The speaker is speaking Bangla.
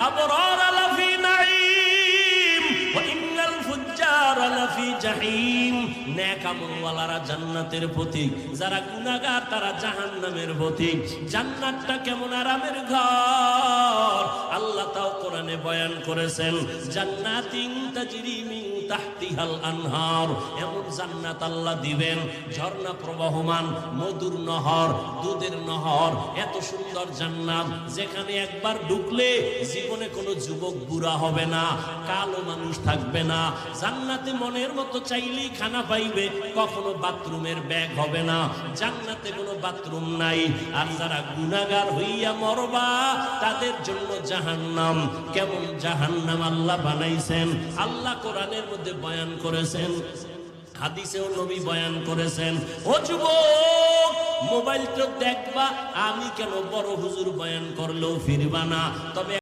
আবরার লাফি নাঈম ওয়া ইন্নাল ফুজ্জার লাফি জাহিম। নেক আমলওয়ালারা জান্নাতের পথিক, যারা গুনাহগার তারা জাহান্নামের পথিক। জান্নাতটা কেমন আরামের ঘর আল্লাহ তাও কোরআনে বয়ান করেছেন। জান্নাতিন তাজরি মিন তাহতিহাল আনহার, এমন জান্নাত আল্লাহ দিবেন, ঝর্ণা প্রবাহমান, মধুর নহর, দুধের নহর। এত সুন্দর জান্নাত যেখানে একবার ঢুকলে জীবনে কোনো যুবক বুড়া হবে না, কালো মানুষ থাকবে না। জান্নাতে মনের মতো চাইলেই খানা পাইবে, কখনো বাথরুমের ব্যাগ হবে না। জান্নাতে কোনো বাথরুম নাই। আর যারা গুনাহগার হইয়া মরবা তাদের জন্য জাহান্নাম। কেমন জাহান্নাম আল্লাহ বানাইছেন, আল্লাহ কোরআনের মধ্যে বয়ান করেছেন, হাদিসেও নবী বয়ান করেছেন। ও যুবক, মোবাইল তো দেখবা, আমি কেন বড় হুজুর বয়ান করলেও ফিরবা না। তবে